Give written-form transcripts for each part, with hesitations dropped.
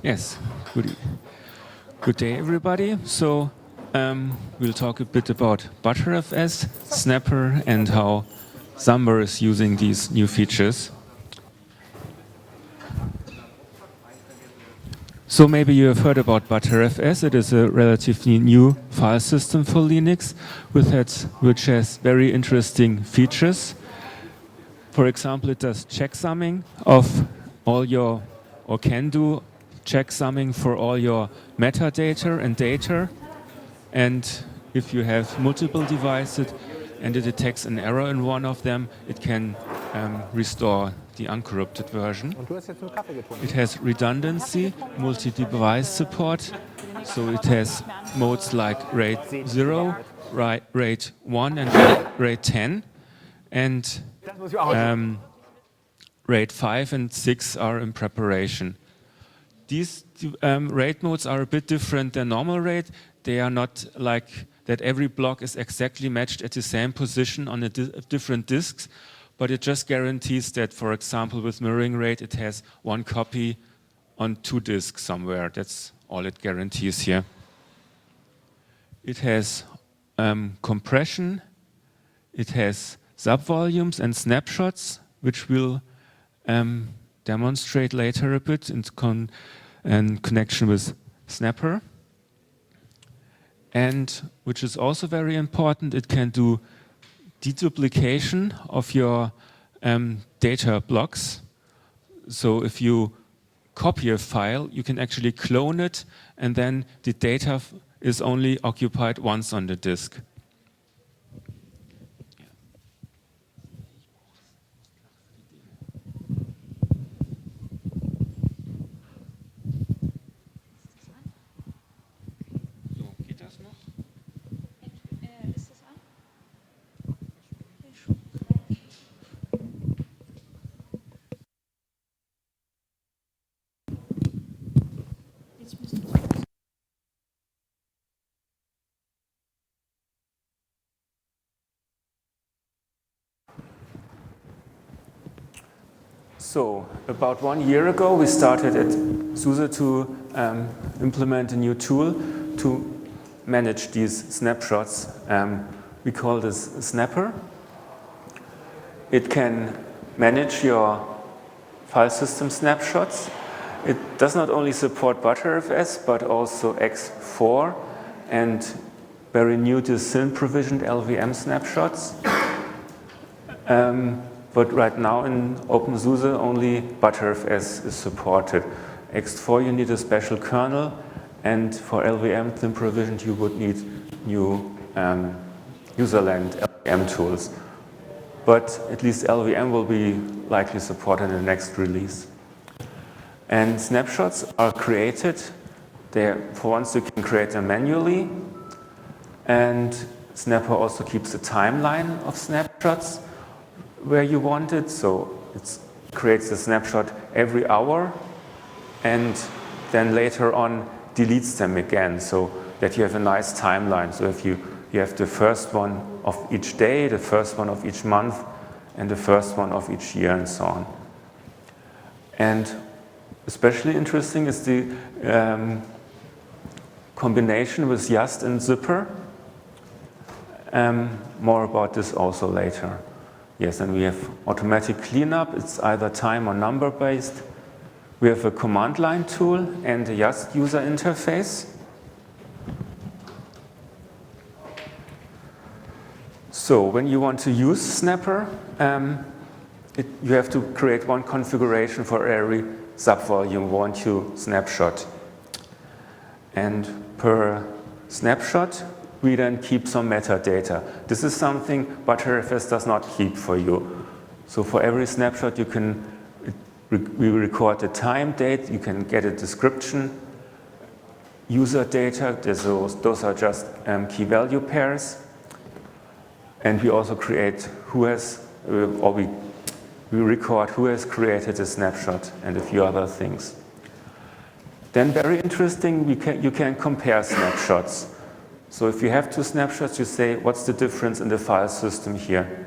Yes, good day, everybody. So we'll talk a bit about Btrfs, Snapper, and how Samba is using these new features. So maybe you have heard about Btrfs. It is a relatively new file system for Linux, which has very interesting features. For example, it does checksumming of all your, or can do checksumming for all your metadata and data. And if you have multiple devices and it detects an error in one of them, it can restore the uncorrupted version. It has redundancy, multi-device support. So it has modes like RAID 0, RAID 1, and RAID 10. And RAID 5 and 6 are in preparation. These RAID modes are a bit different than normal RAID. They are not like that every block is exactly matched at the same position on different disks, but it just guarantees that, for example, with mirroring RAID, it has one copy on 2 disks somewhere. That's all it guarantees here. It has compression. It has subvolumes and snapshots, which we'll demonstrate later a bit in connection with Snapper. And which is also very important, it can do deduplication of your data blocks. So if you copy a file, you can actually clone it, and then the data is only occupied once on the disk. So about 1 year ago, we started at SUSE to implement a new tool to manage these snapshots. We call this Snapper. It can manage your file system snapshots. It does not only support Btrfs, but also X4 and very new Disseldorp provisioned LVM snapshots. But right now in OpenSUSE only Btrfs is supported. X4 you need a special kernel, and for LVM thin provisioned you would need new userland LVM tools. But at least LVM will be likely supported in the next release. And snapshots are created. For once you can create them manually, and Snapper also keeps a timeline of snapshots where you want it, so it creates a snapshot every hour and then later on deletes them again, so that you have a nice timeline. So if you have the first one of each day, the first one of each month, and the first one of each year, and so on. And especially interesting is the combination with Yast and Zipper. More about this also later. Yes, and we have automatic cleanup. It's either time or number based. We have a command line tool and a Yast user interface. So when you want to use Snapper, you have to create one configuration for every subvolume you want to snapshot. And per snapshot, we then keep some metadata. This is something Btrfs does not keep for you. So for every snapshot, we record the time, date, you can get a description, user data, those are just key value pairs. And we also create we record who has created a snapshot and a few other things. Then very interesting, you can compare snapshots. So if you have 2 snapshots, you say, what's the difference in the file system here?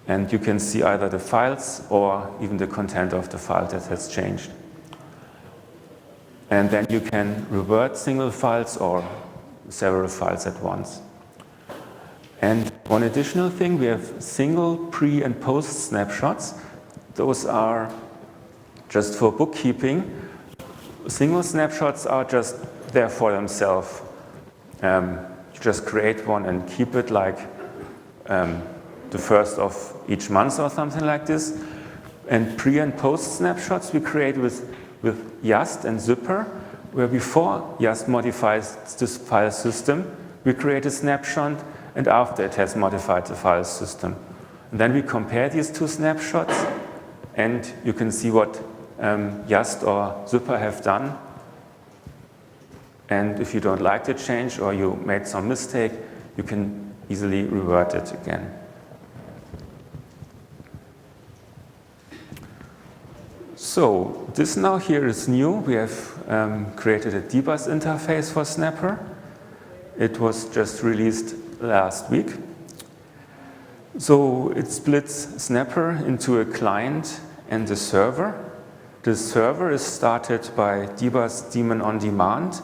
And you can see either the files or even the content of the file that has changed. And then you can revert single files or several files at once. And one additional thing, we have single, pre, and post snapshots. Those are just for bookkeeping. Single snapshots are just there for themselves. You just create one and keep it like the first of each month or something like this. And pre and post snapshots we create with Yast and Zypper, where before Yast modifies this file system, we create a snapshot, and after it has modified the file system. And then we compare these two snapshots, and you can see what Yast or Zypper have done. And if you don't like the change or you made some mistake, you can easily revert it again. So this now here is new. We have created a debug interface for Snapper. It was just released last week. So it splits Snapper into a client and a server. The server is started by debug daemon on demand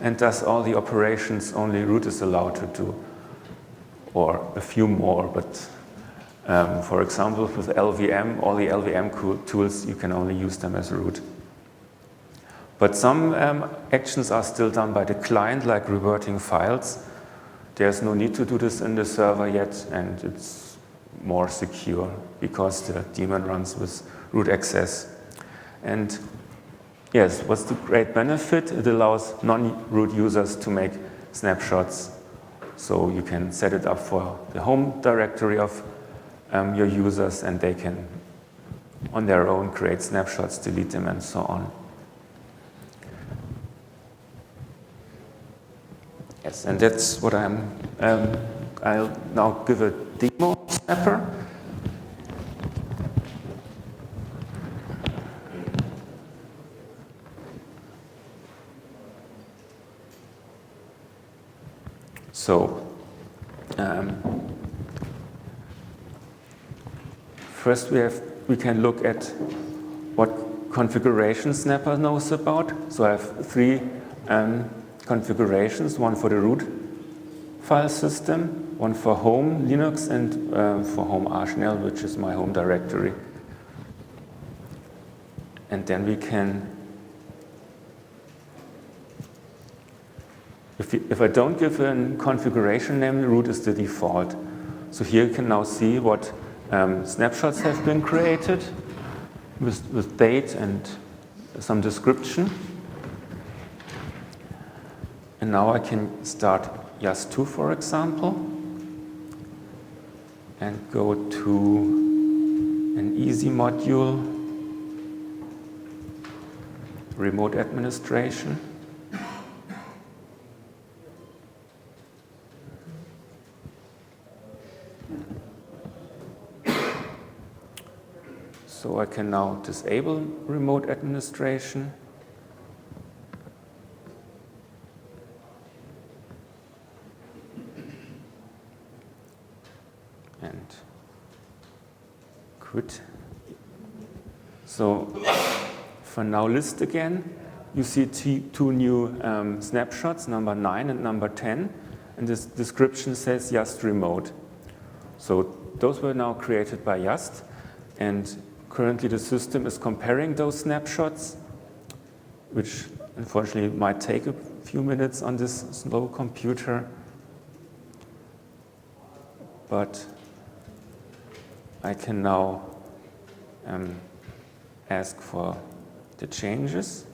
and does all the operations only root is allowed to do, or a few more, but for example, with LVM, all the LVM tools, you can only use them as root. But some actions are still done by the client, like reverting files. There's no need to do this in the server yet, and it's more secure because the daemon runs with root access. And yes, what's the great benefit? It allows non-root users to make snapshots. So you can set it up for the home directory of your users, and they can, on their own, create snapshots, delete them, and so on. Yes, and that's what I'll now give a demo of Snapper. So, first we can look at what configuration Snapper knows about. So I have three configurations, one for the root file system, one for home Linux, and for home Schnell, which is my home directory. And then we can, if I don't give a configuration name, root is the default. So here you can now see what snapshots have been created with date and some description. And now I can start Yast2, for example, and go to an easy module, remote administration. So I can now disable remote administration. And quit. So for now list again, you see two new snapshots, number 9 and number 10, and this description says Yast remote. So those were now created by Yast, and currently the system is comparing those snapshots, which unfortunately might take a few minutes on this slow computer. But I can now ask for the changes.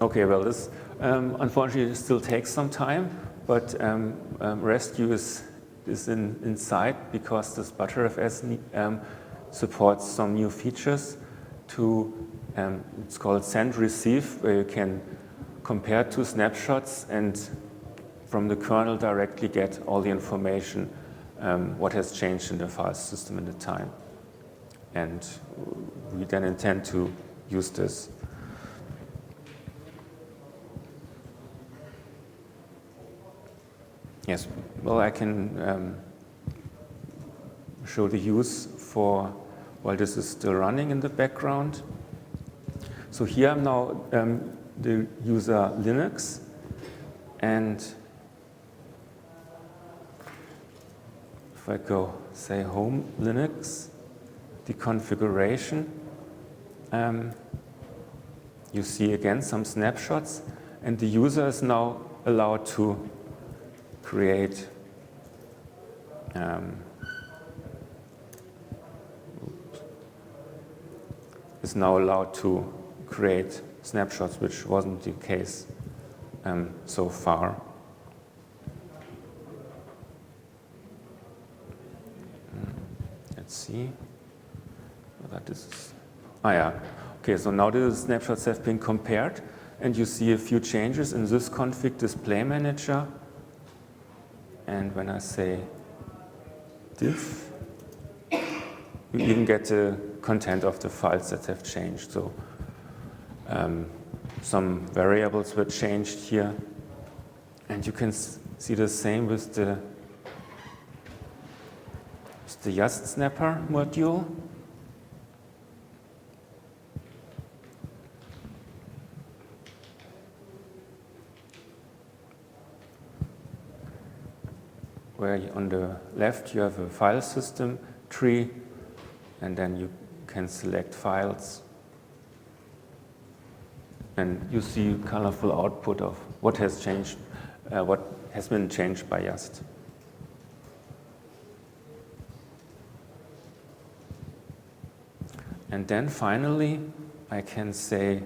Okay, well, this unfortunately still takes some time, but rescue is in sight because this Btrfs supports some new features to, it's called send receive, where you can compare two snapshots and from the kernel directly get all the information what has changed in the file system in the time. and we then intend to use this. Yes, well, I can show the use for while this is still running in the background. So here I'm now the user Linux, and if I go, say, home Linux, the configuration, you see again some snapshots, and the user is now allowed to create is now allowed to create snapshots, which wasn't the case so far. Let's see whether this is. Yeah. Okay, so now the snapshots have been compared, and you see a few changes in this config display manager. And when I say diff, you even get the content of the files that have changed. So some variables were changed here. And you can see the same with the Just Snapper module. Where on the left you have a file system tree, and then you can select files. And you see colorful output of what has changed, what has been changed by Just. And then finally, I can say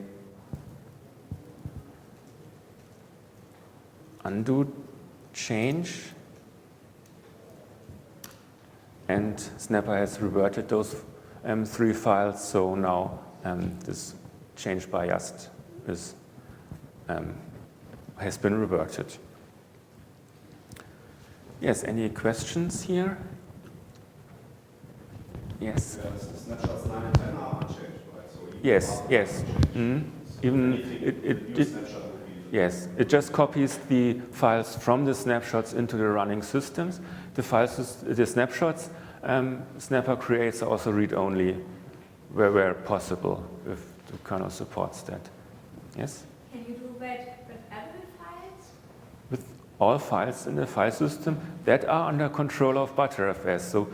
undo change. And Snapper has reverted those 3 files, so now this change by Just is, has been reverted. Yes, any questions here? Yes. Snapshots 9 and 10 are unchanged, right? So yes. So Even yes, it just copies the files from the snapshots into the running systems. The snapshots, Snapper creates also read-only where possible, if the kernel supports that. Yes? Can you do that with every files? With all files in the file system that are under control of Btrfs. So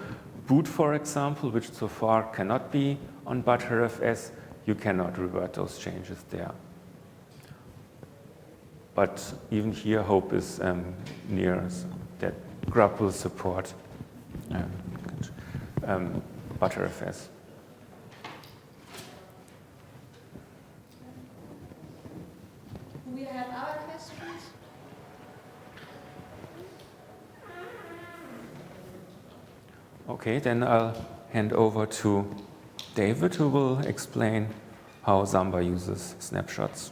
boot, for example, which so far cannot be on Btrfs, you cannot revert those changes there. But even here, hope is near that grub will support Btrfs. Do we have other questions? Okay, then I'll hand over to David, who will explain how Samba uses snapshots.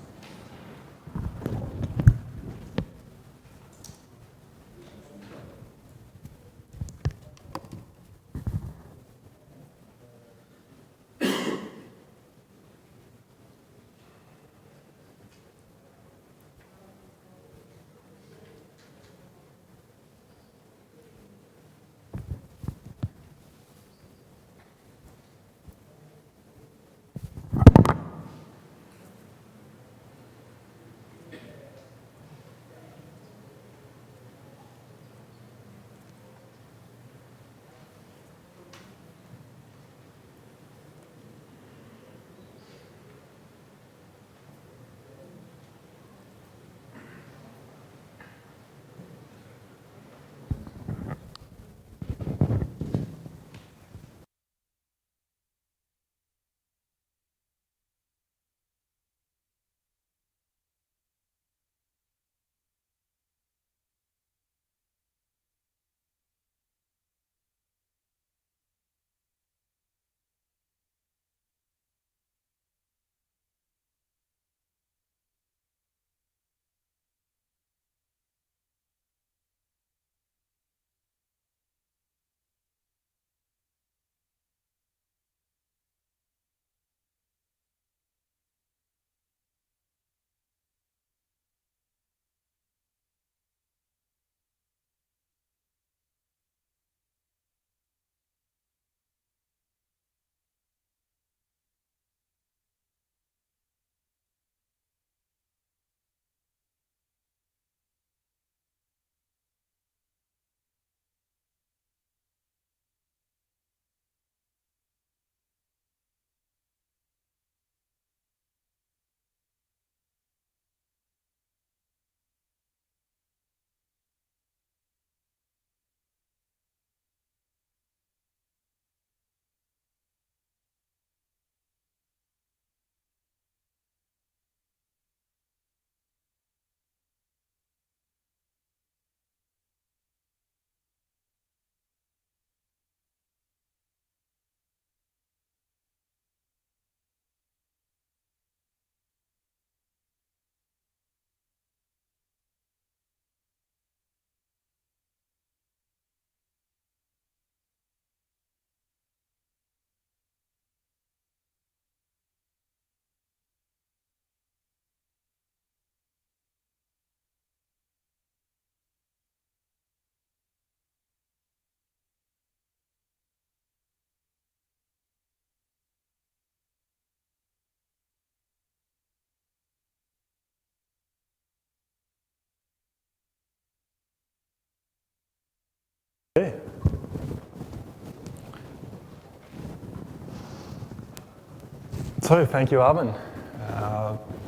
So thank you, Arvin.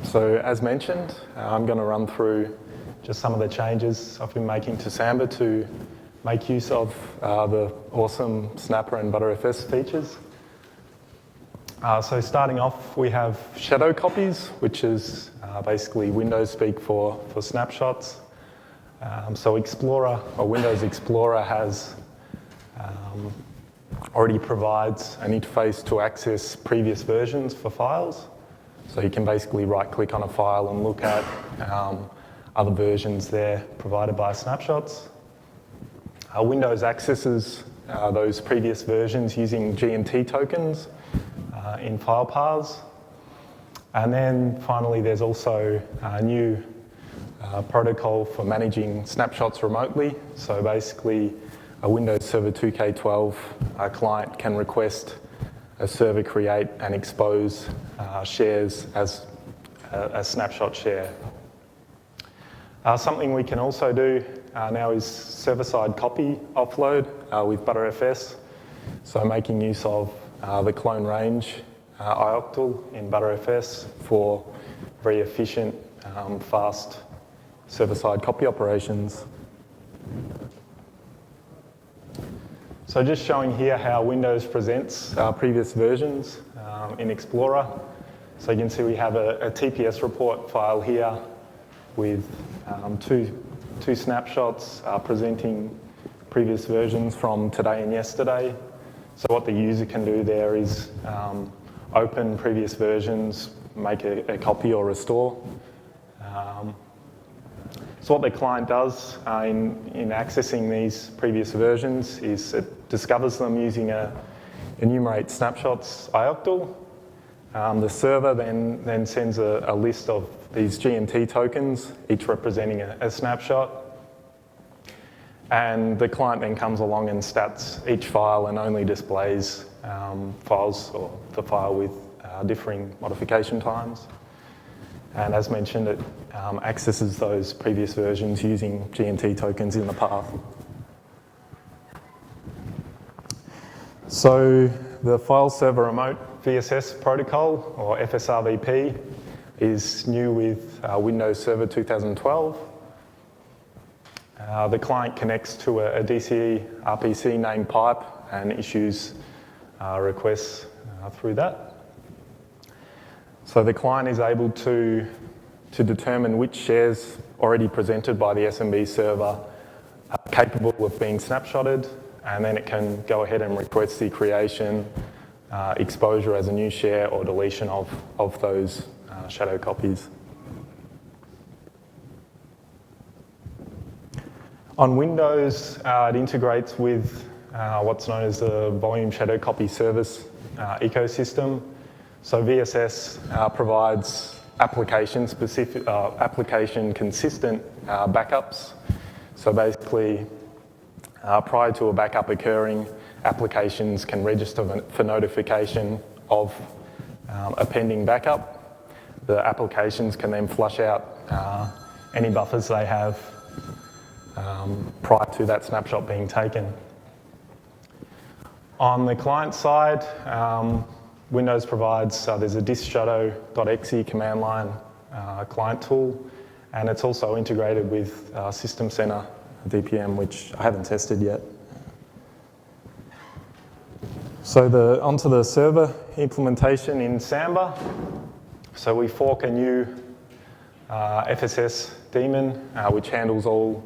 So as mentioned, I'm going to run through just some of the changes I've been making to Samba to make use of the awesome Snapper and Btrfs features. So starting off, we have shadow copies, which is basically Windows speak for snapshots. So Explorer, or Windows Explorer, has already provides an interface to access previous versions for files. So you can basically right-click on a file and look at other versions there provided by Snapshots. Windows accesses those previous versions using G&T tokens in file paths. And then finally, there's also a new protocol for managing snapshots remotely. So basically, a Windows Server 2K12 client can request a server create and expose shares as a snapshot share. Something we can also do now is server-side copy offload with Btrfs. So making use of the clone range ioctl in Btrfs for very efficient, fast server-side copy operations. So just showing here how Windows presents previous versions in Explorer. So you can see we have a TPS report file here with two snapshots presenting previous versions from today and yesterday. So what the user can do there is open previous versions, make a copy or restore. So what the client does in accessing these previous versions is it discovers them using a enumerate snapshots ioctl. The server then sends a list of these G&T tokens, each representing a snapshot. And the client then comes along and stats each file and only displays files or the file with differing modification times. And as mentioned, it accesses those previous versions using G&T tokens in the path. So the file server remote VSS protocol, or FSRVP, is new with Windows Server 2012. The client connects to a DCE RPC named pipe and issues requests through that. So the client is able to determine which shares already presented by the SMB server are capable of being snapshotted, and then it can go ahead and request the creation, exposure as a new share, or deletion of those shadow copies. On Windows, it integrates with what's known as the volume shadow copy service ecosystem. So VSS provides application-specific, application-consistent backups. So basically, prior to a backup occurring, applications can register for notification of a pending backup. The applications can then flush out any buffers they have prior to that snapshot being taken. On the client side, Windows provides, there's a disshadow.exe command line client tool, and it's also integrated with System Center DPM, which I haven't tested yet. So onto the server implementation in Samba. So we fork a new FSS daemon, which handles all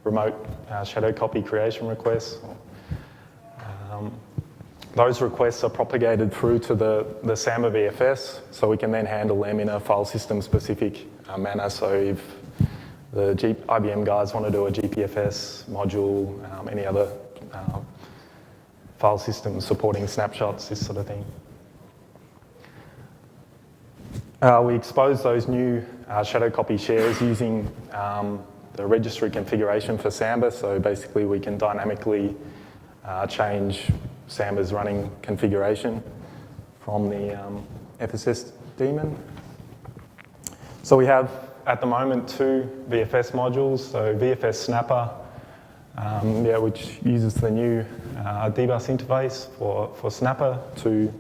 remote shadow copy creation requests. Those requests are propagated through to the Samba VFS, so we can then handle them in a file system specific manner. So if the IBM guys want to do a GPFS module, any other file system supporting snapshots, this sort of thing. We expose those new shadow copy shares using the registry configuration for Samba. So basically we can dynamically change Samba's running configuration from the FSS daemon. So we have, at the moment, 2 VFS modules. So VFS Snapper, which uses the new dbus interface for Snapper to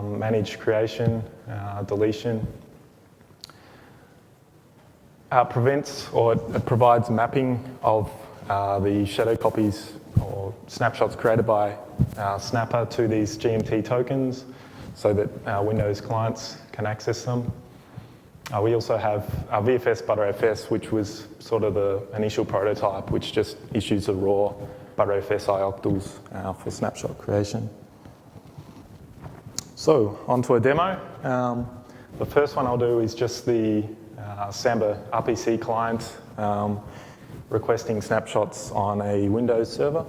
manage creation, deletion. Prevents or it provides mapping of the shadow copies or snapshots created by Snapper to these GMT tokens so that Windows clients can access them. We also have our VFS Btrfs, which was sort of the initial prototype, which just issues the raw Btrfs ioctls for snapshot creation. So, onto a demo. The first one I'll do is just the Samba RPC client requesting snapshots on a Windows server.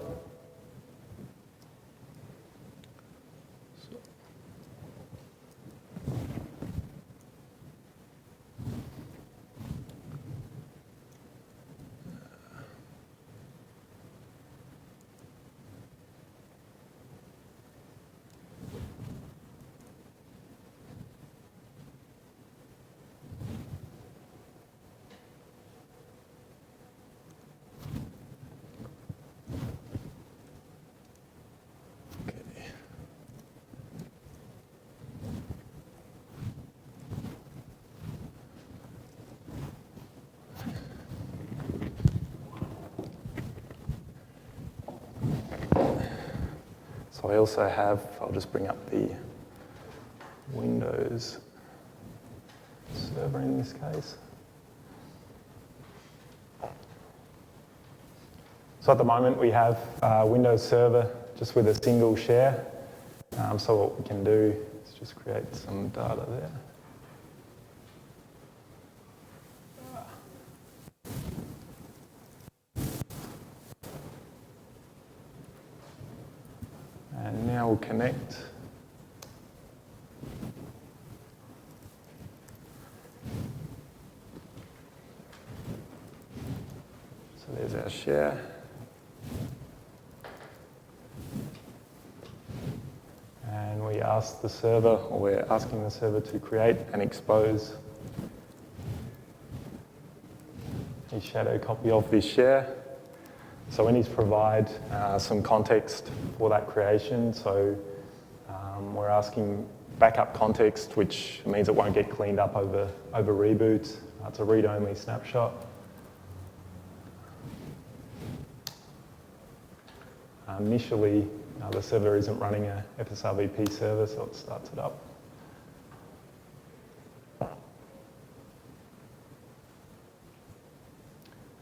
So I also have, I'll just bring up the Windows server in this case. So at the moment we have Windows server just with a single share. So what we can do is just create some data there. And now we'll connect. So there's our share. And we ask the server, or we're asking the server to create and expose a shadow copy of this share. So we need to provide some context for that creation. So we're asking backup context, which means it won't get cleaned up over reboot. It's a read-only snapshot. Initially, the server isn't running a FSRVP server, so it starts it up.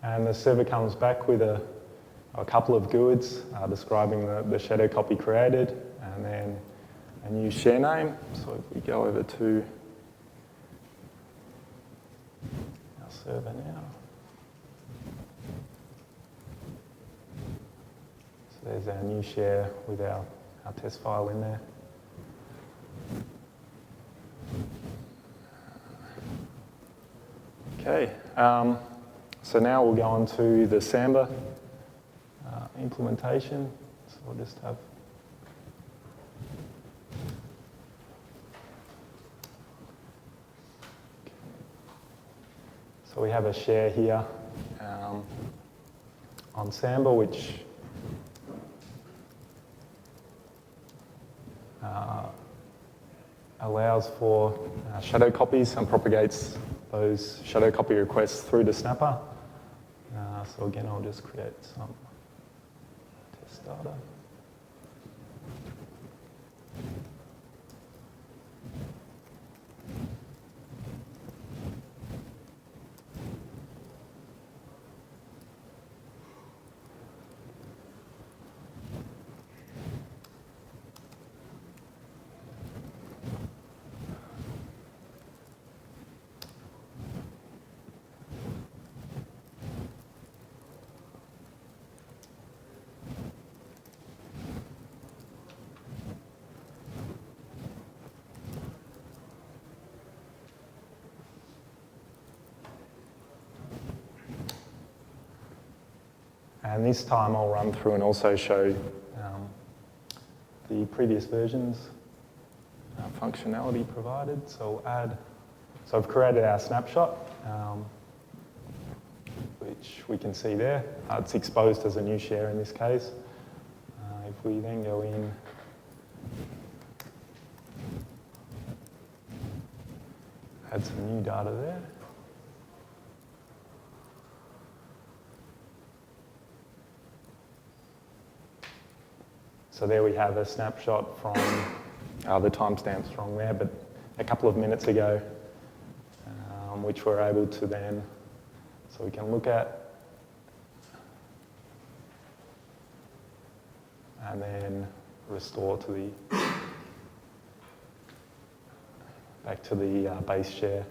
And the server comes back with a couple of GUIDs describing the shadow copy created, and then a new share name. So if we go over to our server now. So there's our new share with our test file in there. Okay, so now we'll go on to the Samba implementation. So we'll just have so we have a share here on Samba, which allows for shadow copies and propagates those shadow copy requests through the Snapper. So again, I'll just create some test data. And this time I'll run through and also show the previous versions functionality provided. So I've created our snapshot, which we can see there. It's exposed as a new share in this case. If we then go in add some new data there. So there we have a snapshot from, the timestamp's wrong there, but a couple of minutes ago, which we're able to then, so we can look at, and then restore to the, back to the base share.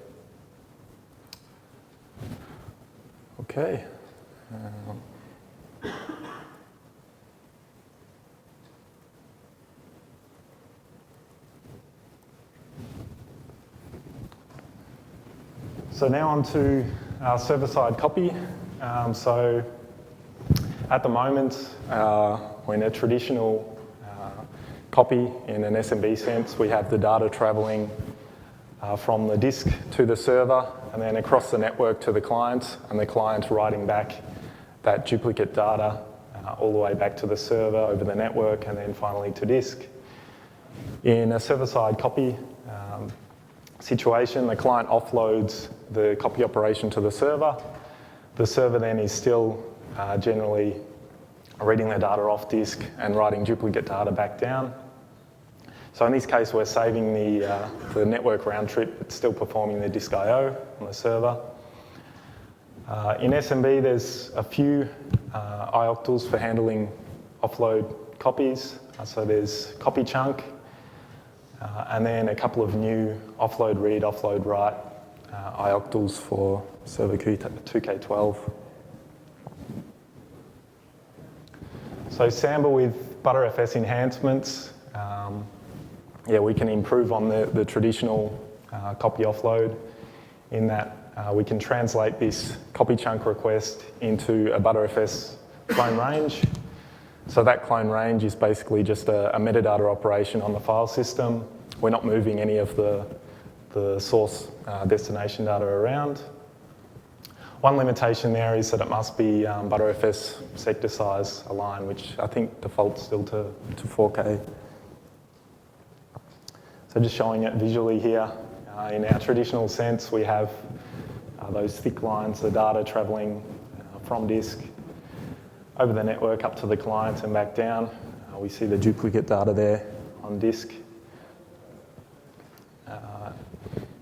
Okay. So now on to our server-side copy. So at the moment, we're in a traditional copy in an SMB sense. We have the data traveling from the disk to the server and then across the network to the client, and the client writing back that duplicate data all the way back to the server over the network and then finally to disk. In a server-side copy situation, the client offloads the copy operation to the server. The server then is still generally reading the data off disk and writing duplicate data back down. So in this case, we're saving the network round trip. It's still performing the disk I/O on the server. In SMB, there's a few ioctls for handling offload copies. So there's copy chunk, and then a couple of new offload read, offload write ioctls for server 2K12. So Samba with Btrfs enhancements, we can improve on the traditional copy offload in that we can translate this copy chunk request into a Btrfs clone range. So that clone range is basically just a metadata operation on the file system. We're not moving any of the source destination data around. One limitation there is that it must be Btrfs sector size aligned, which I think defaults still to 4K. So just showing it visually here, in our traditional sense, we have those thick lines, the data traveling from disk over the network up to the client and back down. We see the duplicate data there on disk.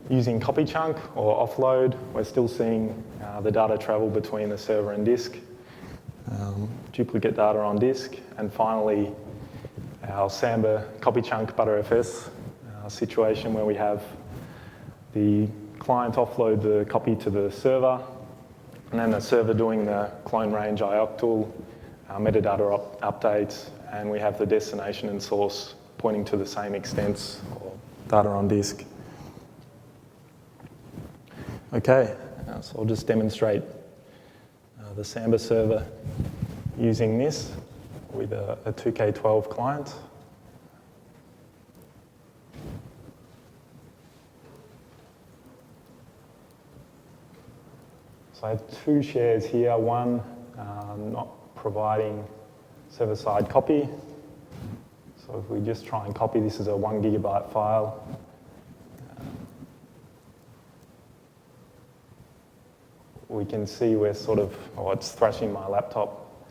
Using copy chunk or offload, we're still seeing the data travel between the server and disk, duplicate data on disk, and finally our Samba copy chunk Btrfs situation where we have the client offload the copy to the server, and then the server doing the clone range ioctl, metadata updates, and we have the destination and source pointing to the same extents or data on disk. Okay, so I'll just demonstrate the Samba server using this with a 2K12 client. So I have two shares here, one not providing server-side copy. So if we just try and copy, this is a 1 gigabyte file. We can see we're sort of, it's thrashing my laptop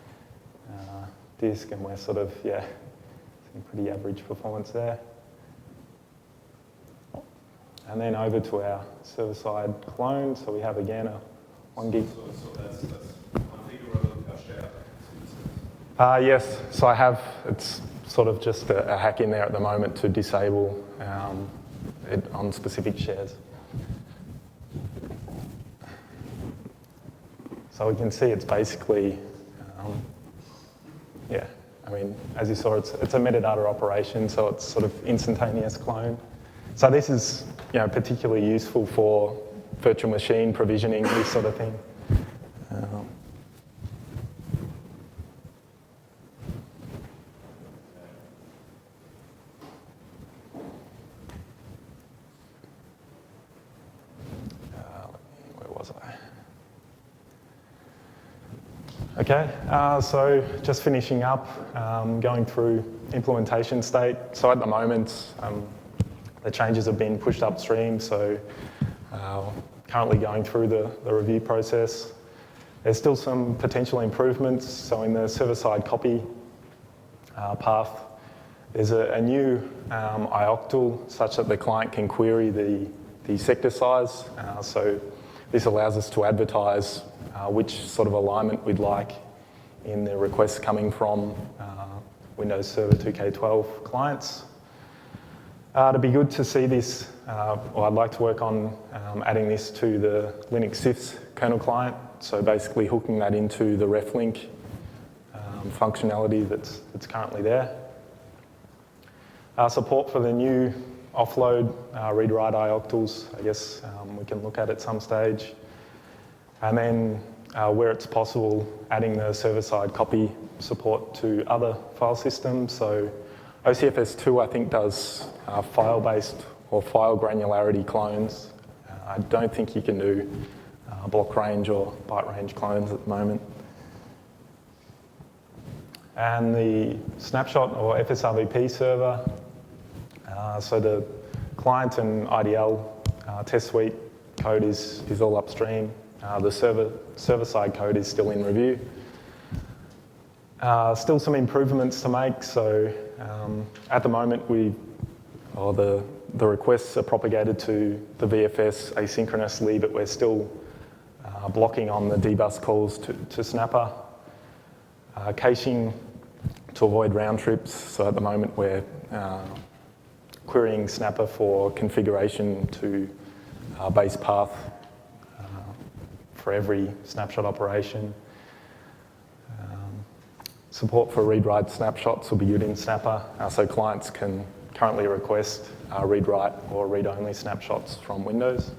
disk, and we're sort of, seeing pretty average performance there. And then over to our server-side clone. So we have again a 1 gig. So that's configurable per share? Yes, so I have, it's sort of just a hack in there at the moment to disable it on specific shares. So we can see it's basically, as you saw, it's a metadata operation, so it's sort of instantaneous clone. So this is, particularly useful for virtual machine provisioning, this sort of thing. Where was I? Okay, so just finishing up, going through implementation state. So at the moment, the changes have been pushed upstream, so Currently going through the review process. There's still some potential improvements. So in the server-side copy path, there's a new ioctl such that the client can query the sector size. So this allows us to advertise which sort of alignment we'd like in the requests coming from Windows Server 2K12 clients. It'd be good to see this, or I'd like to work on adding this to the Linux CIFS kernel client. So basically hooking that into the reflink functionality that's currently there. Support for the new offload read-write ioctls, I guess we can look at some stage. And then where it's possible, adding the server-side copy support to other file systems. So OCFS2, I think, does file-based or file granularity clones. I don't think you can do block range or byte range clones at the moment. And the snapshot or FSRVP server, so the client and IDL test suite code is all upstream. The server-side code is still in review. Still some improvements to make. So at the moment, the requests are propagated to the VFS asynchronously, but we're still blocking on the dbus calls to Snapper. Caching to avoid round trips. So at the moment, we're querying Snapper for configuration to base path for every snapshot operation. Support for read-write snapshots will be good in Snapper, so clients can currently request read-write or read-only snapshots from Windows.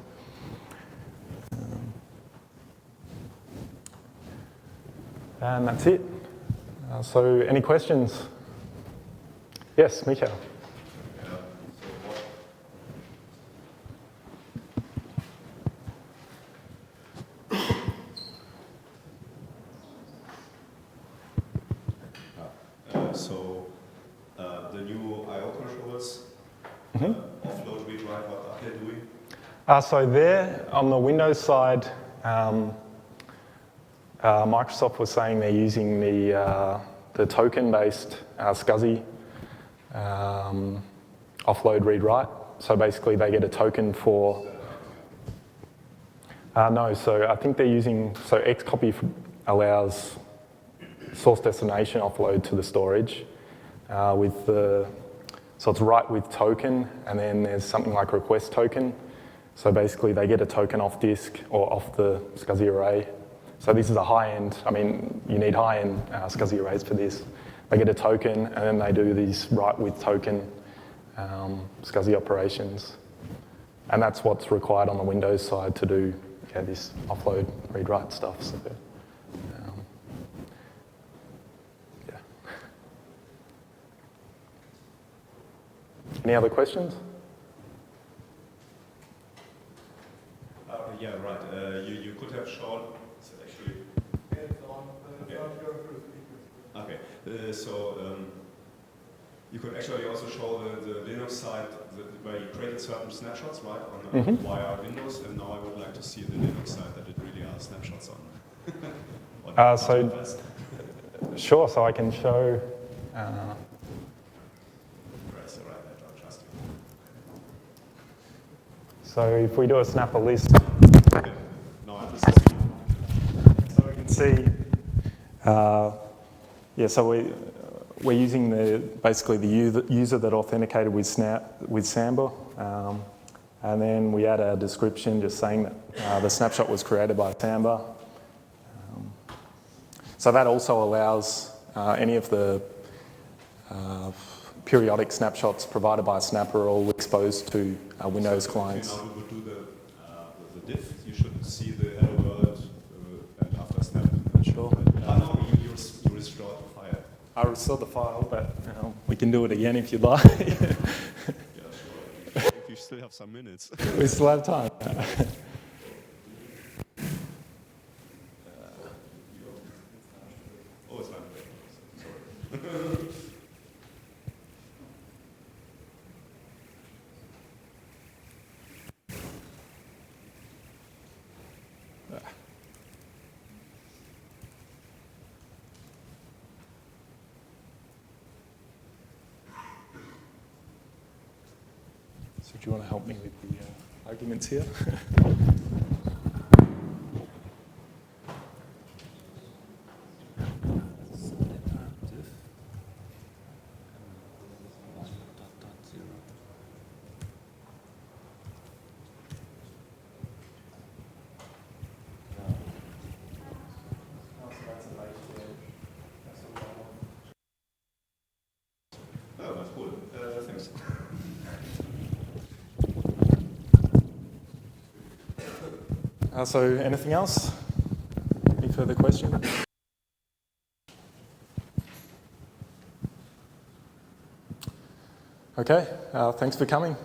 And that's it. So any questions? Yes, Michael. The new I/O controllers, offload, read-write, what are they doing? So there, on the Windows side, Microsoft was saying they're using the token-based SCSI offload read-write. So basically, they get a token for. No, so I think they're using. So Xcopy allows source destination offload to the storage with the. So it's write with token, and then there's something like request token. So basically, they get a token off disk or off the SCSI array. So this is a high-end, I mean, you need high-end SCSI arrays for this. They get a token, and then they do these write with token SCSI operations. And that's what's required on the Windows side to do this offload, read-write stuff. So, yeah. Any other questions? Yeah, right. You could have shown. Actually. Okay. You could actually also show the Linux side where you created certain snapshots, right, on via Windows, and now I would like to see the Linux side that it really are snapshots on. Sure. So I can show. So if we do a snapper list, so we can see, so we're using basically the user that authenticated with Samba, and then we add a description just saying that the snapshot was created by Samba. So that also allows any of the periodic snapshots provided by Snapper are all exposed to Windows clients. Now we would do the diff. You should see the hello world and after snap. Sure. No, you restored the file. I restored the file, but we can do it again if you'd like. Yeah, sure. If you still have some minutes. We still have time. Oh, it's fine. Sorry. you want to help me with the arguments here? Oh, that's cool. Thanks. So anything else? Any further questions? Okay, thanks for coming.